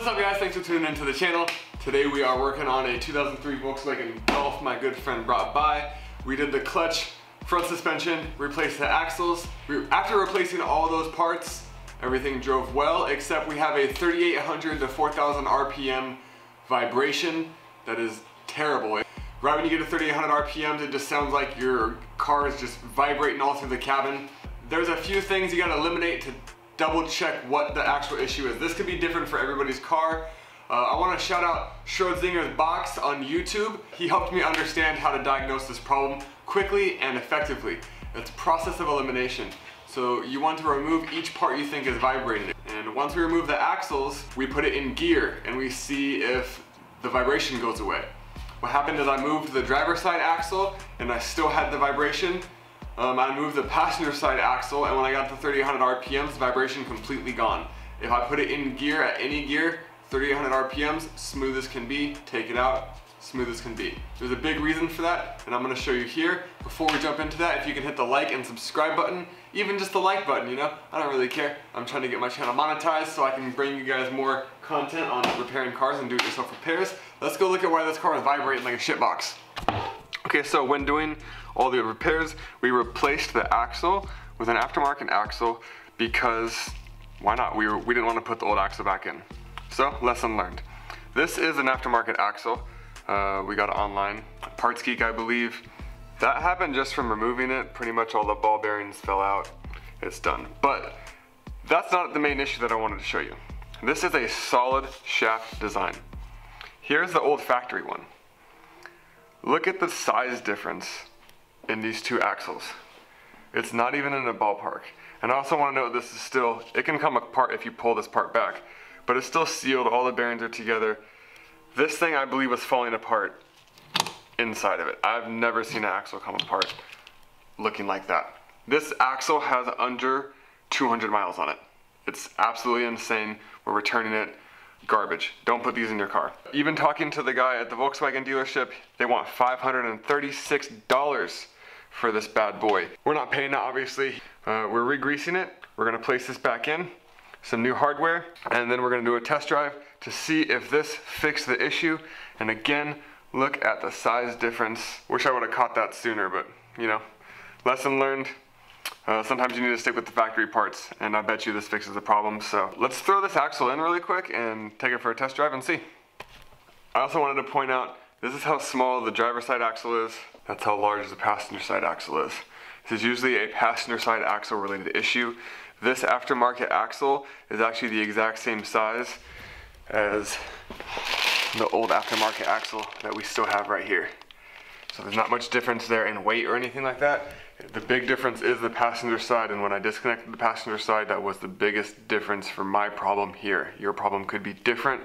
What's up guys, thanks for tuning into the channel. Today we are working on a 2003 Volkswagen Golf my good friend brought by. We did the clutch, front suspension, replaced the axles. After replacing all those parts, everything drove well, except we have a 3,800 to 4,000 RPM vibration that is terrible. Right when you get to 3,800 RPMs, it just sounds like your car is just vibrating all through the cabin. There's a few things you gotta eliminate to double check what the actual issue is. This could be different for everybody's car. I want to shout out Schrodzinger's Box on YouTube. He helped me understand how to diagnose this problem quickly and effectively. It's a process of elimination. So you want to remove each part you think is vibrating. And once we remove the axles, we put it in gear and we see if the vibration goes away. What happened is I moved the driver's side axle and I still had the vibration. I moved the passenger side axle, and when I got to 3,800 RPMs, the vibration completely gone. If I put it in gear, at any gear, 3,800 RPMs, smooth as can be, take it out, smooth as can be. There's a big reason for that, and I'm gonna show you here. Before we jump into that, if you can hit the like and subscribe button, even just the like button, you know? I don't really care. I'm trying to get my channel monetized so I can bring you guys more content on repairing cars and do-it-yourself repairs. Let's go look at why this car is vibrating like a shitbox. Okay, so when doing all the repairs, we replaced the axle with an aftermarket axle because why not? We didn't want to put the old axle back in. So, lesson learned. This is an aftermarket axle. We got it online. Parts Geek, I believe. That happened just from removing it. Pretty much all the ball bearings fell out. It's done. But that's not the main issue that I wanted to show you. This is a solid shaft design. Here's the old factory one. Look at the size difference in these two axles. It's not even in a ballpark. And I also want to note this is still, it can come apart if you pull this part back, but it's still sealed, all the bearings are together. This thing I believe was falling apart inside of it. I've never seen an axle come apart looking like that. This axle has under 200 miles on it. It's absolutely insane. We're returning it. Garbage. Don't put these in your car. Even talking to the guy at the Volkswagen dealership, they want $536 for this bad boy. We're not paying that, obviously. We're re-greasing it. We're gonna place this back in, some new hardware, and then we're gonna do a test drive to see if this fixed the issue. And again, look at the size difference. Wish I would have caught that sooner, but you know, lesson learned. Sometimes you need to stick with the factory parts, and I bet you this fixes the problem. So let's throw this axle in really quick and take it for a test drive and see. I also wanted to point out, this is how small the driver's side axle is. That's how large the passenger side axle is. This is usually a passenger side axle related issue. This aftermarket axle is actually the exact same size as the old aftermarket axle that we still have right here. So there's not much difference there in weight or anything like that. The big difference is the passenger side, and when I disconnected the passenger side, that was the biggest difference for my problem here. Your problem could be different.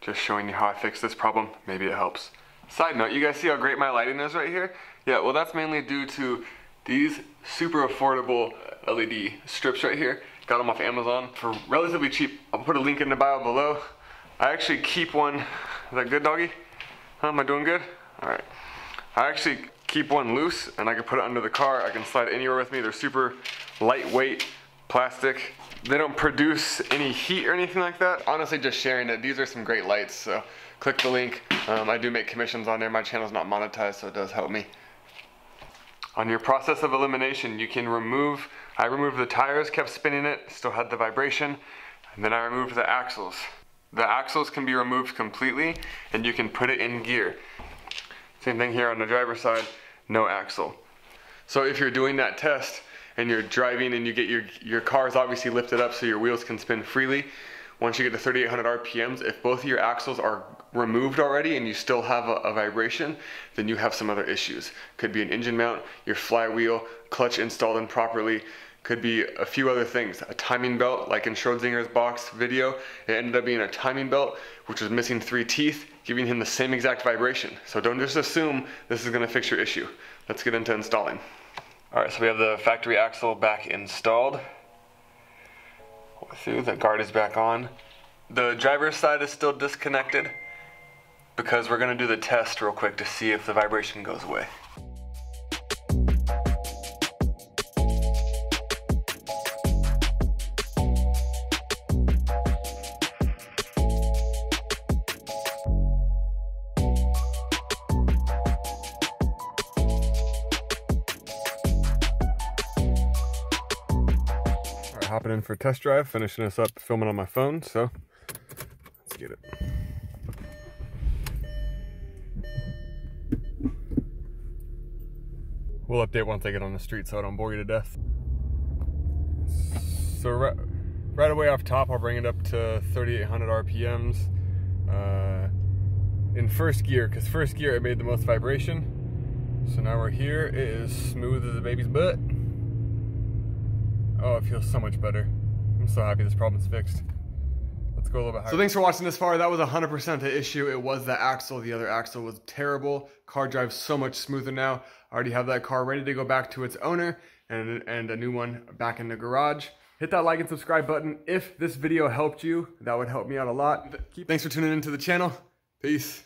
Just showing you how I fixed this problem, maybe it helps. Side note, you guys see how great my lighting is right here? Yeah, well that's mainly due to these super affordable LED strips right here. Got them off Amazon for relatively cheap. I'll put a link in the bio below. I actually keep one. Is that good, doggy? Huh, am I doing good? All right. I actually keep one loose and I can put it under the car. I can slide it anywhere with me. They're super lightweight plastic. They don't produce any heat or anything like that. Honestly, just sharing it. These are some great lights, so click the link. I do make commissions on there. My channel's not monetized, so it does help me. On your process of elimination, you can remove, I removed the tires, kept spinning it, still had the vibration, and then I removed the axles. The axles can be removed completely and you can put it in gear. Same thing here on the driver's side, no axle. So if you're doing that test and you're driving and you get your car is obviously lifted up so your wheels can spin freely, once you get to 3,800 RPMs, if both of your axles are removed already and you still have a vibration, then you have some other issues. Could be an engine mount, your flywheel, clutch installed improperly, could be a few other things. A timing belt, like in Schrodzinger's Box video, it ended up being a timing belt which was missing 3 teeth, giving him the same exact vibration. So don't just assume this is gonna fix your issue. Let's get into installing. All right, so we have the factory axle back installed. Through, the guard is back on. The driver's side is still disconnected because we're gonna do the test real quick to see if the vibration goes away. popping in for a test drive, finishing this up, filming on my phone, so let's get it. We'll update once I get on the street so I don't bore you to death. So right away off top, I'll bring it up to 3,800 RPMs in first gear, because first gear it made the most vibration. So now we're here, it is smooth as a baby's butt. Oh, it feels so much better. I'm so happy this problem's fixed. Let's go a little bit higher. So thanks for watching this far. That was 100% the issue. It was the axle. The other axle was terrible. Car drives so much smoother now. I already have that car ready to go back to its owner and a new one back in the garage. Hit that like and subscribe button. If this video helped you, that would help me out a lot. Thanks for tuning into the channel. Peace.